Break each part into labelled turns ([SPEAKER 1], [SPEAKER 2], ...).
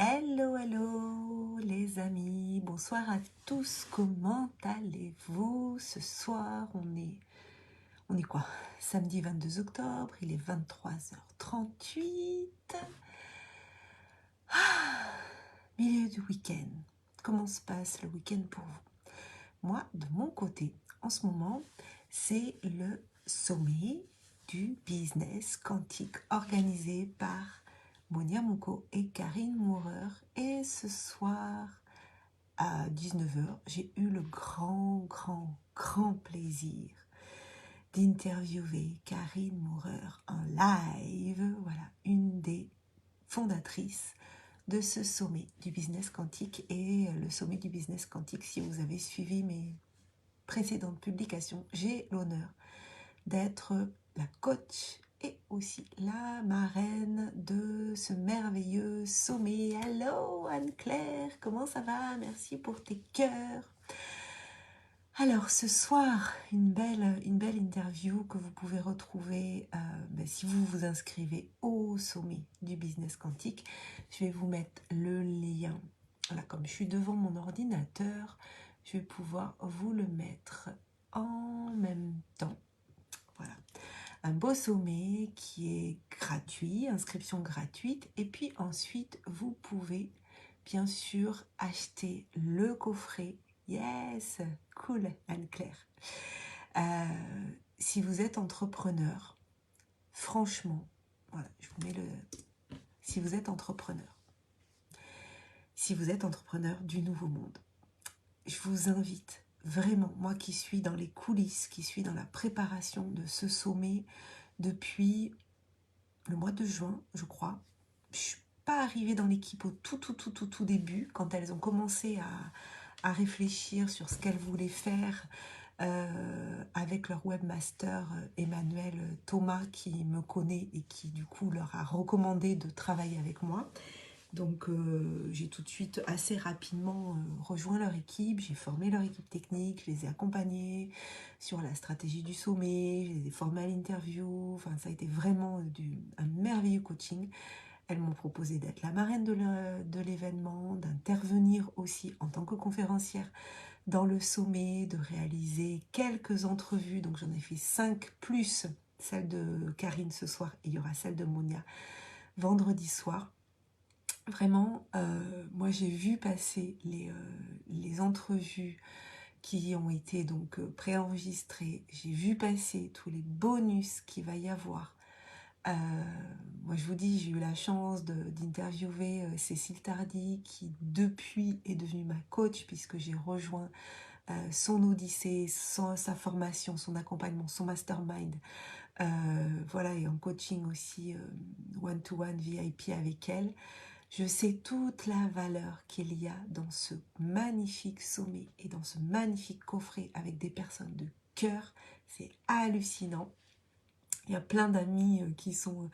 [SPEAKER 1] Hello, hello les amis, bonsoir à tous, comment allez-vous? Ce soir, on est quoi? Samedi 22 octobre, il est 23h38. Milieu du week-end, comment se passe le week-end pour vous? Moi, de mon côté, en ce moment, c'est le sommet du business quantique organisé par Monia Mouko et Karine Maurer. Et ce soir, à 19h, j'ai eu le grand plaisir d'interviewer Karine Maurer en live, voilà, une des fondatrices de ce sommet du business quantique. Et le sommet du business quantique, si vous avez suivi mes précédentes publications, j'ai l'honneur d'être la coach et aussi la marraine de ce merveilleux sommet. Hello Anne-Claire, comment ça va? Merci pour tes cœurs. Alors ce soir, une belle interview que vous pouvez retrouver si vous vous inscrivez au sommet du business quantique. Je vais vous mettre le lien. Là, comme je suis devant mon ordinateur, je vais pouvoir vous le mettre en même temps. Voilà, un beau sommet qui est gratuit, inscription gratuite. Et puis ensuite, vous pouvez bien sûr acheter le coffret. Yes, cool Anne-Claire. Si vous êtes entrepreneur, franchement, voilà, je vous mets le... Si vous êtes entrepreneur du nouveau monde, je vous invite vraiment, moi qui suis dans les coulisses, qui suis dans la préparation de ce sommet depuis le mois de juin, je crois. Je ne suis pas arrivée dans l'équipe au tout début, quand elles ont commencé à réfléchir sur ce qu'elles voulaient faire avec leur webmaster Emmanuel Thomas, qui me connaît et qui du coup leur a recommandé de travailler avec moi. Donc j'ai tout de suite assez rapidement rejoint leur équipe, j'ai formé leur équipe technique, je les ai accompagnés sur la stratégie du sommet, je les ai formés à l'interview, enfin ça a été vraiment un merveilleux coaching. Elles m'ont proposé d'être la marraine de l'événement, d'intervenir aussi en tant que conférencière dans le sommet, de réaliser quelques entrevues, donc j'en ai fait 5 plus celle de Karine ce soir, et il y aura celle de Monia vendredi soir. Vraiment, moi j'ai vu passer les entrevues qui ont été donc préenregistrées, j'ai vu passer tous les bonus qu'il va y avoir. Moi je vous dis, j'ai eu la chance d'interviewer Cécile Tardy, qui depuis est devenue ma coach, puisque j'ai rejoint son odyssée, sa formation, son accompagnement, son mastermind, voilà, et en coaching aussi one-to-one VIP avec elle. Je sais toute la valeur qu'il y a dans ce magnifique sommet et dans ce magnifique coffret avec des personnes de cœur. C'est hallucinant. Il y a plein d'amis qui sont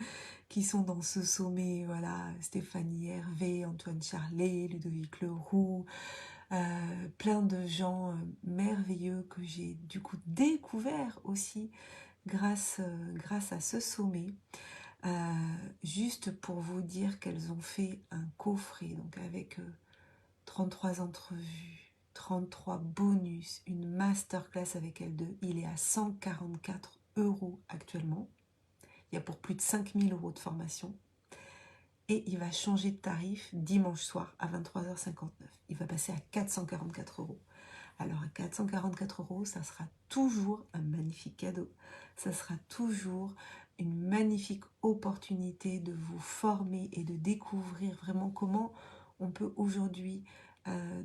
[SPEAKER 1] dans ce sommet. Voilà, Stéphanie Hervé, Antoine Charlet, Ludovic Leroux, plein de gens merveilleux que j'ai du coup découvert aussi grâce à ce sommet. Juste pour vous dire qu'elles ont fait un coffret, donc avec 33 entrevues, 33 bonus, une masterclass avec elles deux. Il est à 144 € actuellement. Il y a pour plus de 5000 € de formation. Et il va changer de tarif dimanche soir à 23h59. Il va passer à 444 €. Alors à 444 €, ça sera toujours un magnifique cadeau. Ça sera toujours une magnifique opportunité de vous former et de découvrir vraiment comment on peut aujourd'hui,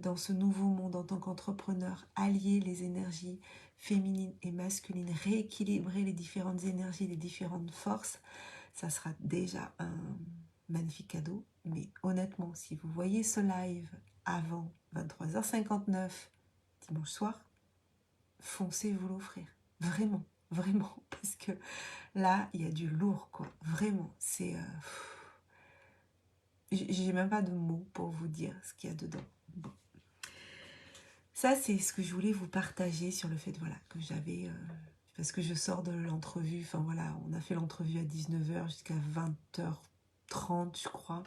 [SPEAKER 1] dans ce nouveau monde en tant qu'entrepreneur, allier les énergies féminines et masculines, rééquilibrer les différentes énergies, les différentes forces. Ça sera déjà un magnifique cadeau. Mais honnêtement, si vous voyez ce live avant 23h59 dimanche soir, foncez vous l'offrir. Vraiment, parce que là, il y a du lourd, quoi. Vraiment, c'est... j'ai même pas de mots pour vous dire ce qu'il y a dedans. Bon. Ça, c'est ce que je voulais vous partager sur le fait, voilà, que j'avais... parce que je sors de l'entrevue, enfin voilà, on a fait l'entrevue à 19h jusqu'à 20h30, je crois.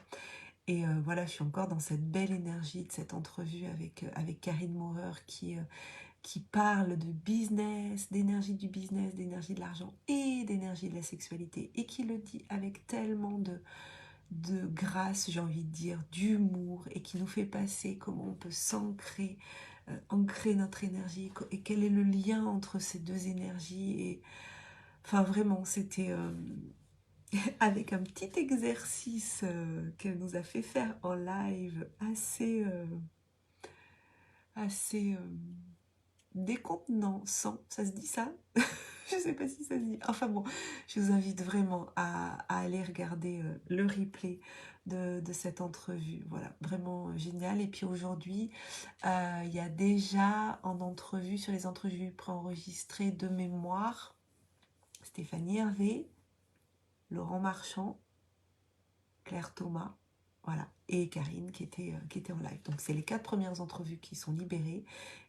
[SPEAKER 1] Et voilà, je suis encore dans cette belle énergie de cette entrevue avec Karine Maurer qui parle de business, d'énergie du business, d'énergie de l'argent et d'énergie de la sexualité, et qui le dit avec tellement de grâce, j'ai envie de dire, d'humour, et qui nous fait passer comment on peut s'ancrer, ancrer notre énergie, et quel est le lien entre ces deux énergies. Et enfin vraiment, c'était avec un petit exercice qu'elle nous a fait faire en live, assez décontenançant, ça se dit ça? Je sais pas si ça se dit. Enfin bon, je vous invite vraiment à aller regarder le replay de cette entrevue. Voilà, vraiment génial. Et puis aujourd'hui, il y a déjà en entrevue, sur les entrevues préenregistrées de mémoire, Stéphanie Hervé, Laurent Marchand, Claire Thomas, voilà, et Karine qui était en live. Donc c'est les 4 premières entrevues qui sont libérées.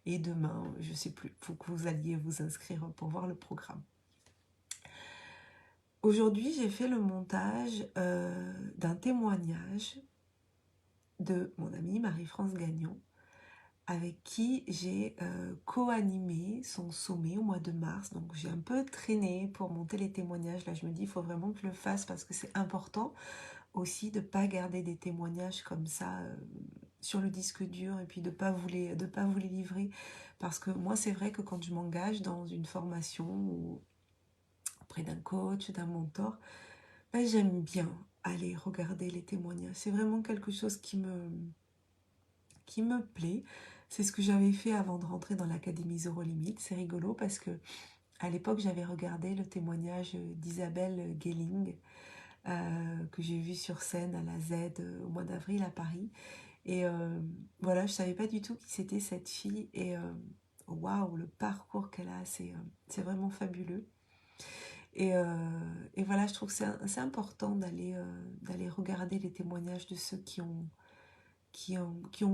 [SPEAKER 1] Et demain, je sais plus, il faut que vous alliez vous inscrire pour voir le programme. Aujourd'hui, j'ai fait le montage d'un témoignage de mon amie Marie-France Gagnon, avec qui j'ai co-animé son sommet au mois de mars. Donc j'ai un peu traîné pour monter les témoignages. Là, je me dis, il faut vraiment que je le fasse parce que c'est important aussi de ne pas garder des témoignages comme ça sur le disque dur, et puis de pas vous les livrer. Parce que moi, c'est vrai que quand je m'engage dans une formation ou auprès d'un coach, d'un mentor, ben, j'aime bien aller regarder les témoignages. C'est vraiment quelque chose qui me plaît. C'est ce que j'avais fait avant de rentrer dans l'Académie Zéro Limite. C'est rigolo parce que à l'époque, j'avais regardé le témoignage d'Isabelle Guelling, que j'ai vu sur scène à la Z au mois d'avril à Paris. Et voilà, je savais pas du tout qui c'était cette fille. Et waouh, le parcours qu'elle a, c'est vraiment fabuleux. Et voilà, je trouve que c'est important d'aller regarder les témoignages de ceux qui ont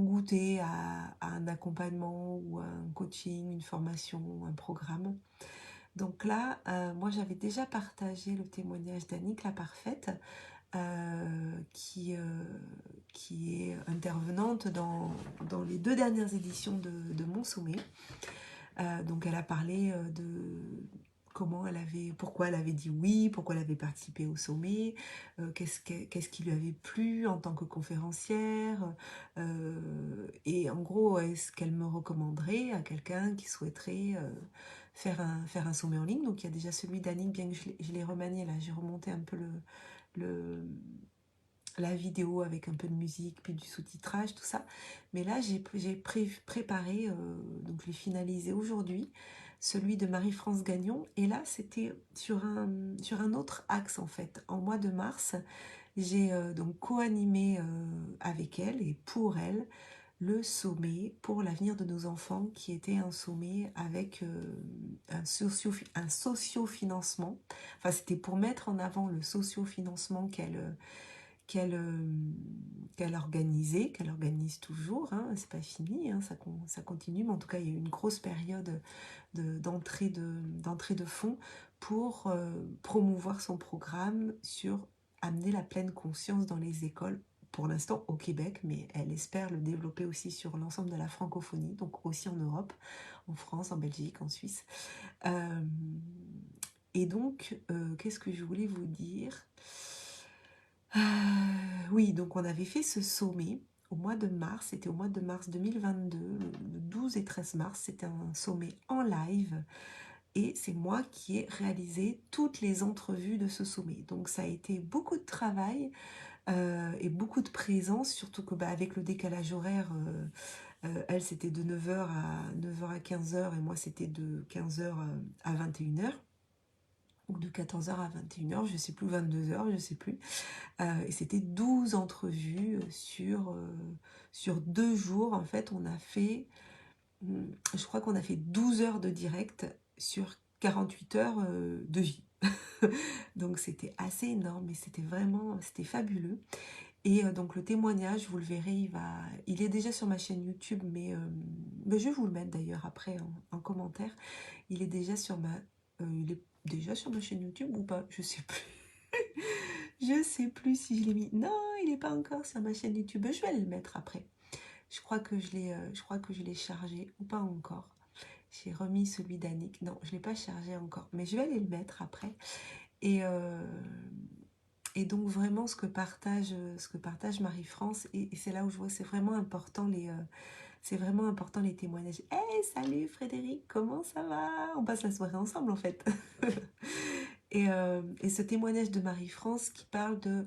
[SPEAKER 1] goûté à un accompagnement ou à un coaching, une formation, un programme. Donc là, moi j'avais déjà partagé le témoignage d'Annick la Parfaite, qui est intervenante dans les 2 dernières éditions de mon sommet. Donc elle a parlé pourquoi elle avait dit oui, pourquoi elle avait participé au sommet, qu'est-ce qui lui avait plu en tant que conférencière, et en gros, est-ce qu'elle me recommanderait à quelqu'un qui souhaiterait faire un sommet en ligne. Donc il y a déjà celui d'Annick, bien que je l'ai remanié là, j'ai remonté un peu le, la vidéo avec un peu de musique, puis du sous-titrage, tout ça. Mais là, j'ai préparé, donc je l'ai finalisé aujourd'hui, celui de Marie-France Gagnon. Et là, c'était sur un autre axe, en fait. En mois de mars, j'ai donc co-animé avec elle et pour elle le sommet pour l'avenir de nos enfants, qui était un sommet avec un socio-financement. Enfin, c'était pour mettre en avant le socio-financement qu'elle organisait, qu'elle organise toujours, hein, c'est pas fini, hein, ça continue, mais en tout cas il y a eu une grosse période d'entrée de fonds pour promouvoir son programme sur amener la pleine conscience dans les écoles, pour l'instant au Québec, mais elle espère le développer aussi sur l'ensemble de la francophonie, donc aussi en Europe, en France, en Belgique, en Suisse. Euh, et donc, qu'est-ce que je voulais vous dire? Oui, donc on avait fait ce sommet au mois de mars, c'était au mois de mars 2022, le 12 et 13 mars, c'était un sommet en live, et c'est moi qui ai réalisé toutes les entrevues de ce sommet. Donc ça a été beaucoup de travail et beaucoup de présence, surtout que avec le décalage horaire, elle c'était de 9h à 15h, et moi c'était de 15h à 21h, ou de 14h à 21h, je sais plus, 22h, je sais plus. Et c'était 12 entrevues sur 2 jours. En fait, je crois qu'on a fait 12 heures de direct sur 48 heures de vie. Donc c'était assez énorme, mais c'était fabuleux. Et donc le témoignage, vous le verrez, il est déjà sur ma chaîne YouTube, mais je vais vous le mettre d'ailleurs après en commentaire. Il est déjà sur ma chaîne YouTube ou pas? Je sais plus. Je sais plus si je l'ai mis. Non, il n'est pas encore sur ma chaîne YouTube. Je vais le mettre après. Je crois que je l'ai chargé ou pas encore. J'ai remis celui d'Annick. Non, je ne l'ai pas chargé encore, mais je vais aller le mettre après. Et, euh, et donc vraiment ce que partage Marie-France, et c'est là où je vois c'est vraiment important les témoignages. Hey, salut Frédéric, comment ça va? On passe la soirée ensemble en fait. Et ce témoignage de Marie-France qui parle de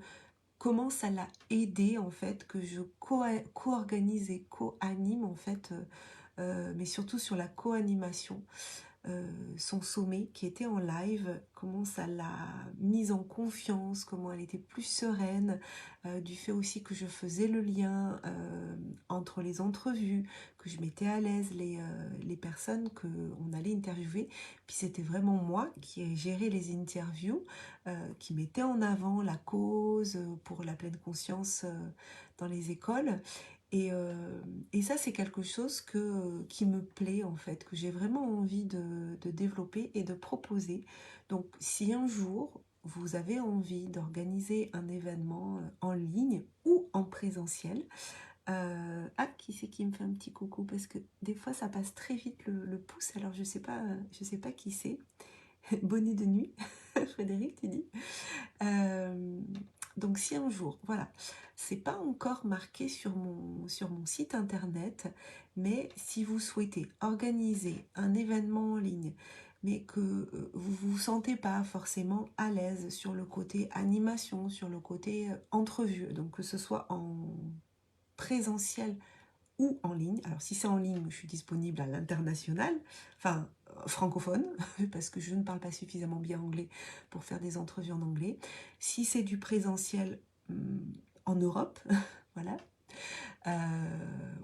[SPEAKER 1] comment ça l'a aidé en fait, que je co-organise et co-anime en fait, mais surtout sur la co-animation, son sommet qui était en live, comment ça l'a mise en confiance, comment elle était plus sereine, du fait aussi que je faisais le lien entre les entrevues, que je mettais à l'aise les personnes qu'on allait interviewer. Puis c'était vraiment moi qui ai géré les interviews, qui mettait en avant la cause pour la pleine conscience dans les écoles. Et, euh, et ça, c'est quelque chose qui me plaît en fait, que j'ai vraiment envie de développer et de proposer. Donc, si un jour vous avez envie d'organiser un événement en ligne ou en présentiel, ah, qui c'est qui me fait un petit coucou? Parce que des fois, ça passe très vite le pouce, alors je sais pas qui c'est. Bonnet de nuit, Frédéric, tu dis. Euh, donc si un jour, voilà, c'est pas encore marqué sur mon site internet, mais si vous souhaitez organiser un événement en ligne, mais que vous vous sentez pas forcément à l'aise sur le côté animation, sur le côté entrevue, donc que ce soit en présentiel ou en ligne. Alors si c'est en ligne, je suis disponible à l'international, enfin francophone, parce que je ne parle pas suffisamment bien anglais pour faire des entrevues en anglais. Si c'est du présentiel en Europe, voilà,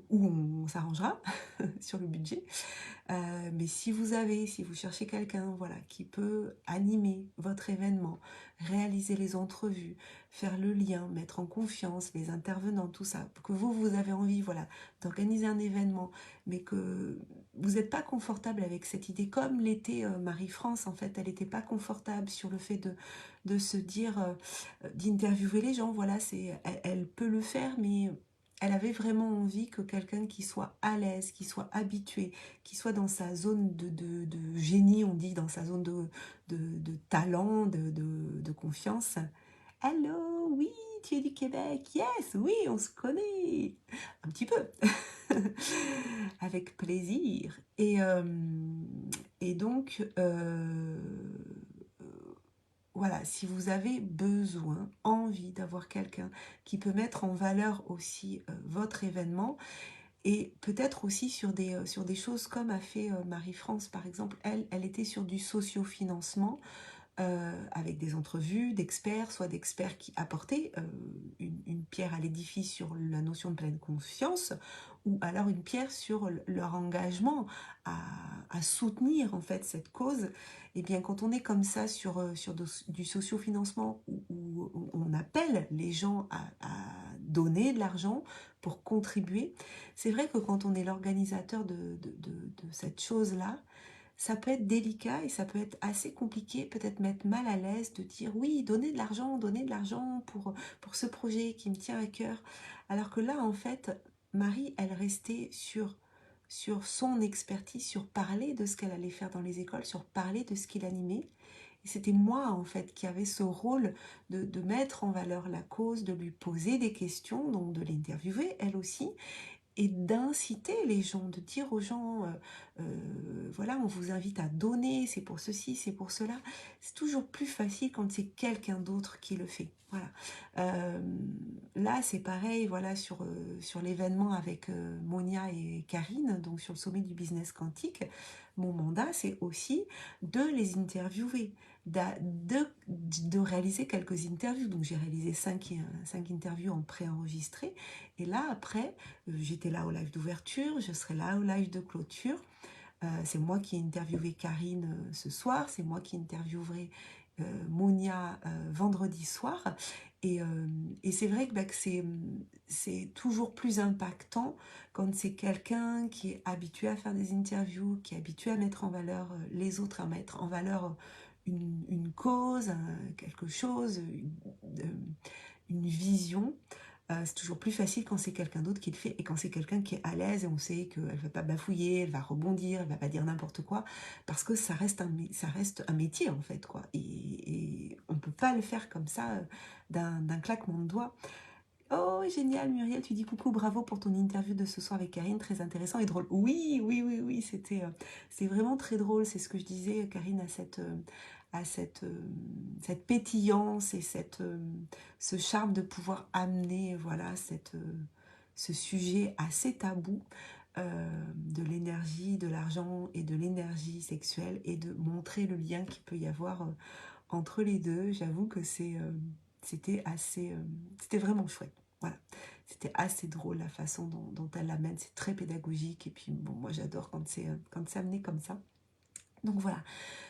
[SPEAKER 1] où on s'arrangera sur le budget. Mais si vous cherchez quelqu'un, voilà, qui peut animer votre événement, réaliser les entrevues, faire le lien, mettre en confiance les intervenants, tout ça, que vous avez envie, voilà, d'organiser un événement, mais que vous n'êtes pas confortable avec cette idée, comme l'était Marie-France, en fait, elle n'était pas confortable sur le fait de se dire, d'interviewer les gens, voilà, elle peut le faire, mais elle avait vraiment envie que quelqu'un qui soit à l'aise, qui soit habitué, qui soit dans sa zone de génie, on dit, dans sa zone de talent, de confiance. Allô, oui, tu es du Québec, yes, oui, on se connaît, un petit peu, avec plaisir. Et donc, voilà, si vous avez besoin, envie d'avoir quelqu'un qui peut mettre en valeur aussi votre événement, et peut-être aussi sur des choses comme a fait Marie-France, par exemple. Elle était sur du sociofinancement, avec des entrevues d'experts, soit d'experts qui apportaient une pierre à l'édifice sur la notion de pleine conscience, ou alors une pierre sur leur engagement à soutenir en fait cette cause. Et bien quand on est comme ça sur du sociofinancement, où on appelle les gens à donner de l'argent pour contribuer, c'est vrai que quand on est l'organisateur de cette chose-là, ça peut être délicat et ça peut être assez compliqué, peut-être mettre mal à l'aise de dire oui, donnez de l'argent pour ce projet qui me tient à cœur. Alors que là, en fait, Marie, elle restait sur son expertise, sur parler de ce qu'elle allait faire dans les écoles, sur parler de ce qu'il animait. Et c'était moi, en fait, qui avait ce rôle de mettre en valeur la cause, de lui poser des questions, donc de l'interviewer, elle aussi, et d'inciter les gens, de dire aux gens, voilà, on vous invite à donner, c'est pour ceci, c'est pour cela. C'est toujours plus facile quand c'est quelqu'un d'autre qui le fait. Voilà. Euh, Là, c'est pareil, voilà, sur l'événement avec Monia et Karine, donc sur le sommet du business quantique. Mon mandat, c'est aussi de les interviewer, de réaliser quelques interviews. Donc, j'ai réalisé 5 interviews en préenregistré. Et là, après, j'étais là au live d'ouverture, je serai là au live de clôture. C'est moi qui ai interviewé Karine ce soir, c'est moi qui interviewerai Monia vendredi soir. Et c'est vrai que c'est toujours plus impactant quand c'est quelqu'un qui est habitué à faire des interviews, qui est habitué à mettre en valeur les autres, à mettre en valeur une cause, quelque chose, une vision. C'est toujours plus facile quand c'est quelqu'un d'autre qui le fait et quand c'est quelqu'un qui est à l'aise et on sait qu'elle ne va pas bafouiller, elle va rebondir, elle ne va pas dire n'importe quoi parce que ça reste un métier en fait quoi. Et on ne peut pas le faire comme ça d'un claquement de doigts. Oh, génial, Muriel, tu dis coucou, bravo pour ton interview de ce soir avec Karine, très intéressant et drôle. Oui, oui, oui, oui, c'est vraiment très drôle, c'est ce que je disais, Karine, cette pétillance et ce charme de pouvoir amener, voilà, ce sujet assez tabou de l'énergie, de l'argent et de l'énergie sexuelle et de montrer le lien qu'il peut y avoir entre les deux. J'avoue que c'était vraiment chouette. Voilà, c'était assez drôle la façon dont elle l'amène, c'est très pédagogique et puis bon, moi j'adore quand c'est amené comme ça. Donc voilà,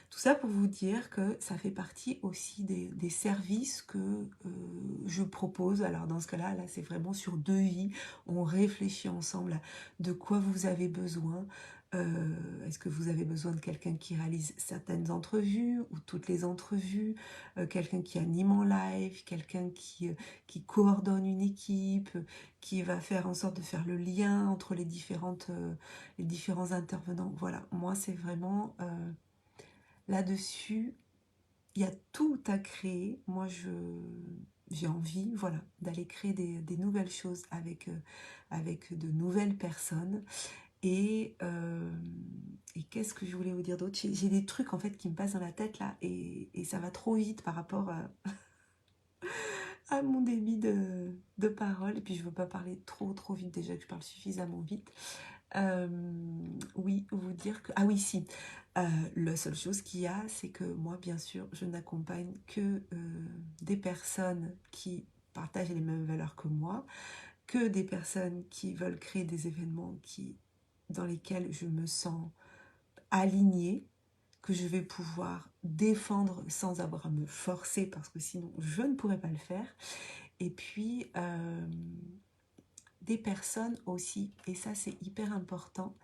[SPEAKER 1] tout ça pour vous dire que ça fait partie aussi des services que je propose. Alors dans ce cas-là, là c'est vraiment sur devis. On réfléchit ensemble à de quoi vous avez besoin. Est-ce que vous avez besoin de quelqu'un qui réalise certaines entrevues ou toutes les entrevues, quelqu'un qui anime en live, quelqu'un qui coordonne une équipe, qui va faire en sorte de faire le lien entre les différents intervenants. Voilà, moi c'est vraiment là-dessus, il y a tout à créer. Moi, j'ai envie, voilà, d'aller créer des nouvelles choses avec de nouvelles personnes. Et qu'est-ce que je voulais vous dire d'autre? J'ai des trucs, en fait, qui me passent dans la tête, là, et ça va trop vite par rapport à mon débit de parole. Et puis, je ne veux pas parler trop, trop vite, déjà que je parle suffisamment vite. Euh, oui, vous dire que... Ah oui, si. La seule chose qu'il y a, c'est que moi, bien sûr, je n'accompagne que des personnes qui partagent les mêmes valeurs que moi, que des personnes qui veulent créer des événements dans lesquels je me sens alignée, que je vais pouvoir défendre sans avoir à me forcer, parce que sinon, je ne pourrais pas le faire. Et puis, des personnes aussi, et ça c'est hyper important,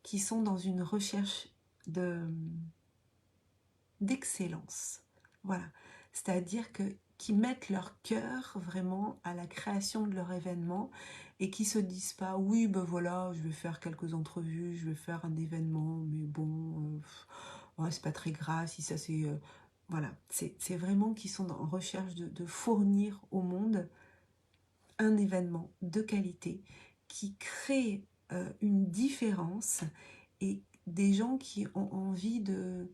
[SPEAKER 1] qui sont dans une recherche d'excellence. Voilà. C'est-à-dire qui mettent leur cœur vraiment à la création de leur événement et qui se disent pas oui ben voilà je vais faire quelques entrevues, je vais faire un événement mais bon ouais, c'est pas très grave si ça c'est voilà, c'est vraiment qu'ils sont en recherche de fournir au monde un événement de qualité qui crée une différence et des gens qui ont envie de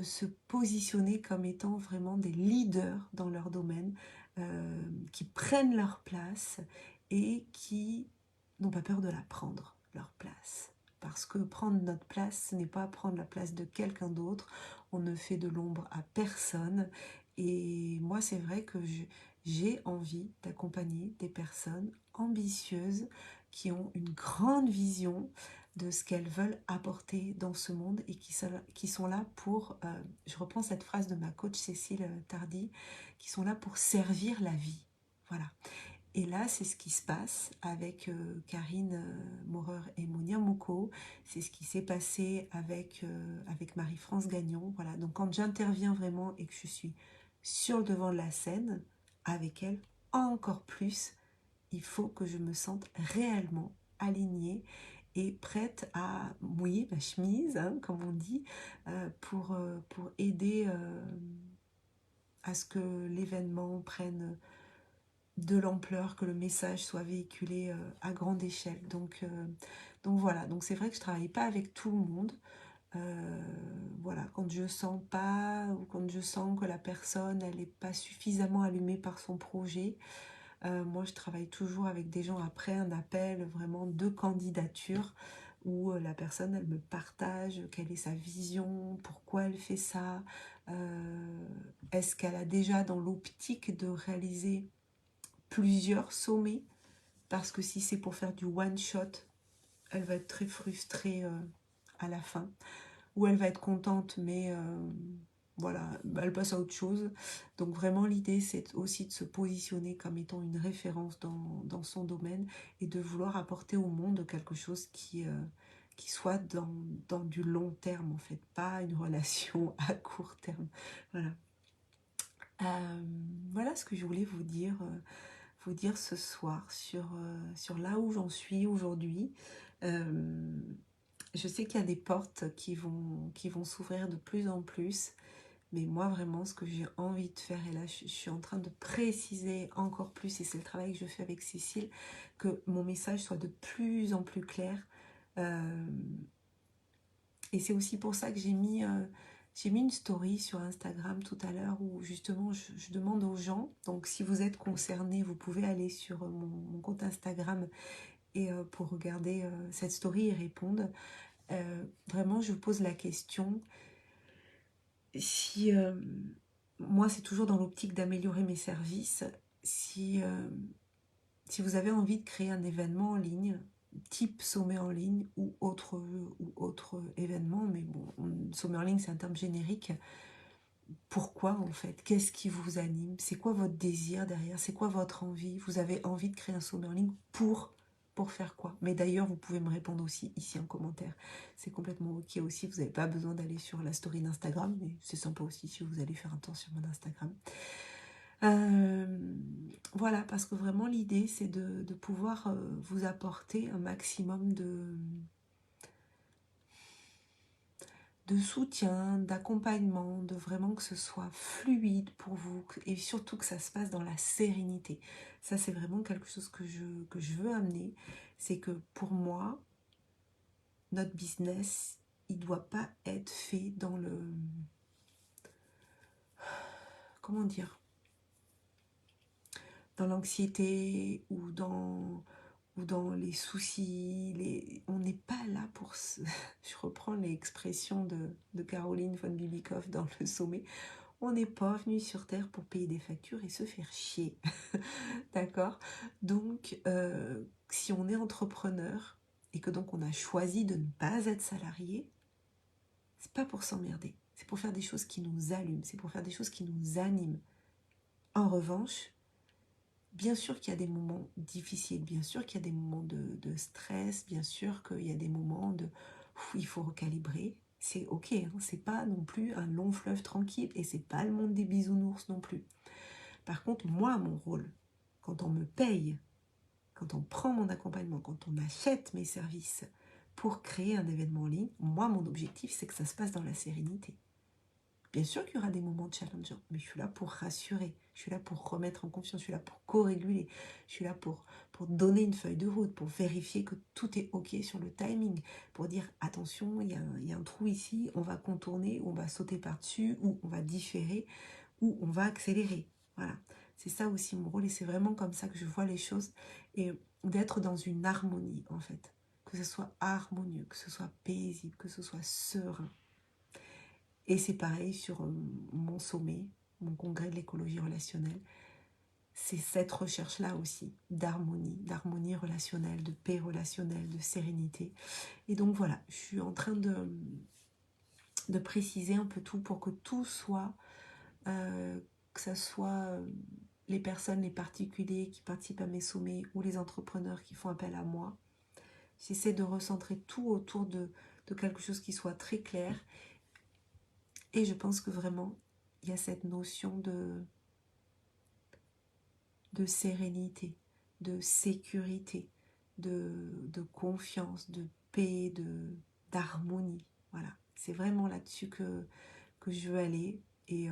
[SPEAKER 1] se positionner comme étant vraiment des leaders dans leur domaine, qui prennent leur place et qui n'ont pas peur de la prendre, leur place. Parce que prendre notre place, ce n'est pas prendre la place de quelqu'un d'autre. On ne fait de l'ombre à personne. Et moi, c'est vrai que j'ai envie d'accompagner des personnes ambitieuses qui ont une grande vision de ce qu'elles veulent apporter dans ce monde et qui sont là pour, je reprends cette phrase de ma coach Cécile Tardy, qui sont là pour servir la vie. Voilà. Et là, c'est ce qui se passe avec Karine Maurer et Monia Mouko. C'est ce qui s'est passé avec Marie-France Gagnon. Voilà. Donc quand j'interviens vraiment et que je suis sur le devant de la scène avec elle, encore plus, il faut que je me sente réellement alignée et prête à mouiller ma chemise, hein, comme on dit, pour aider à ce que l'événement prenne de l'ampleur, que le message soit véhiculé à grande échelle. Donc voilà, donc c'est vrai que je ne travaille pas avec tout le monde. Voilà, quand je sens pas ou quand je sens que la personne elle n'est pas suffisamment allumée par son projet, moi je travaille toujours avec des gens après un appel vraiment de candidature où la personne elle me partage quelle est sa vision, pourquoi elle fait ça, est-ce qu'elle a déjà dans l'optique de réaliser plusieurs sommets, parce que si c'est pour faire du one shot, elle va être très frustrée à la fin, ou elle va être contente mais voilà, elle passe à autre chose. Donc vraiment l'idée c'est aussi de se positionner comme étant une référence dans son domaine et de vouloir apporter au monde quelque chose qui qui soit dans du long terme, en fait, pas une relation à court terme. Voilà. Voilà ce que je voulais vous dire ce soir sur là où j'en suis aujourd'hui. Je sais qu'il y a des portes qui vont s'ouvrir de plus en plus, mais moi vraiment ce que j'ai envie de faire, et là je suis en train de préciser encore plus, et c'est le travail que je fais avec Cécile, que mon message soit de plus en plus clair. Et c'est aussi pour ça que j'ai mis une story sur Instagram tout à l'heure où justement je demande aux gens, donc si vous êtes concernés, vous pouvez aller sur mon compte Instagram et pour regarder cette story et répondre. Vraiment, je vous pose la question, si moi c'est toujours dans l'optique d'améliorer mes services, si vous avez envie de créer un événement en ligne, type sommet en ligne ou autre événement, mais bon, sommet en ligne c'est un terme générique. Pourquoi en fait? Qu'est-ce qui vous anime? C'est quoi votre désir derrière? C'est quoi votre envie? Vous avez envie de créer un sommet en ligne pour faire quoi? Mais d'ailleurs, vous pouvez me répondre aussi ici en commentaire. C'est complètement ok aussi. Vous n'avez pas besoin d'aller sur la story d'Instagram, mais c'est sympa aussi si vous allez faire un tour sur mon Instagram. Voilà, parce que vraiment l'idée c'est de pouvoir vous apporter un maximum de soutien, d'accompagnement, de vraiment que ce soit fluide pour vous et surtout que ça se passe dans la sérénité. Ça c'est vraiment quelque chose que je veux amener, c'est que pour moi, notre business, il ne doit pas être fait dans le... Comment dire? Dans l'anxiété ou dans les soucis, on n'est pas là pour... Je reprends l'expression de Caroline von Bibikoff dans Le Sommet. On n'est pas venu sur Terre pour payer des factures et se faire chier. D'accord? Donc, si on est entrepreneur et que donc on a choisi de ne pas être salarié, c'est pas pour s'emmerder. C'est pour faire des choses qui nous allument. C'est pour faire des choses qui nous animent. En revanche, bien sûr qu'il y a des moments difficiles, bien sûr qu'il y a des moments de stress, bien sûr qu'il y a des moments où il faut recalibrer. C'est ok, hein, c'est pas non plus un long fleuve tranquille et c'est pas le monde des bisounours non plus. Par contre, moi, mon rôle, quand on me paye, quand on prend mon accompagnement, quand on achète mes services pour créer un événement en ligne, moi, mon objectif, c'est que ça se passe dans la sérénité. Bien sûr qu'il y aura des moments challengeants, mais je suis là pour rassurer, je suis là pour remettre en confiance, je suis là pour co-réguler, je suis là pour donner une feuille de route, pour vérifier que tout est ok sur le timing, pour dire attention, il y a un trou ici, on va contourner, ou on va sauter par-dessus, ou on va différer, ou on va accélérer. Voilà, c'est ça aussi mon rôle et c'est vraiment comme ça que je vois les choses et d'être dans une harmonie en fait, que ce soit harmonieux, que ce soit paisible, que ce soit serein. Et c'est pareil sur mon sommet, mon congrès de l'écologie relationnelle. C'est cette recherche-là aussi d'harmonie relationnelle, de paix relationnelle, de sérénité. Et donc voilà, je suis en train de préciser un peu tout pour que tout soit, que ce soit les personnes, les particuliers qui participent à mes sommets ou les entrepreneurs qui font appel à moi. J'essaie de recentrer tout autour de quelque chose qui soit très clair. Et je pense que vraiment, il y a cette notion de sérénité, de sécurité, de confiance, de paix, d'harmonie. Voilà, c'est vraiment là-dessus que je veux aller. Et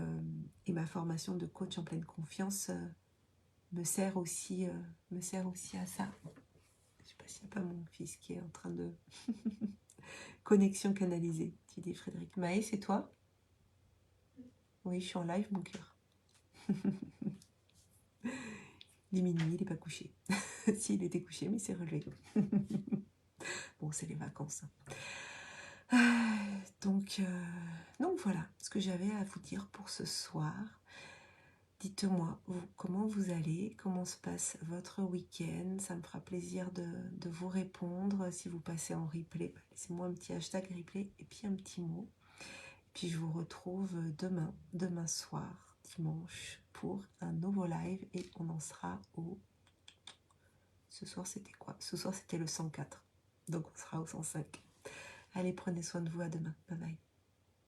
[SPEAKER 1] ma formation de coach en pleine confiance me sert aussi à ça. Je ne sais pas s'il n'y a pas mon fils qui est en train de... Connexion canalisée, tu dis Frédéric. Maë, c'est toi? Oui, je suis en live, mon cœur. Il est minuit, il n'est pas couché. Si, il était couché, mais il s'est relevé. Bon, c'est les vacances. Donc voilà ce que j'avais à vous dire pour ce soir. Dites-moi comment vous allez, comment se passe votre week-end. Ça me fera plaisir de vous répondre. Si vous passez en replay, laissez-moi un petit hashtag replay et puis un petit mot. Puis je vous retrouve demain soir, dimanche, pour un nouveau live. Et on en sera au... Ce soir, c'était quoi? Ce soir, c'était le 104. Donc, on sera au 105. Allez, prenez soin de vous, à demain. Bye bye.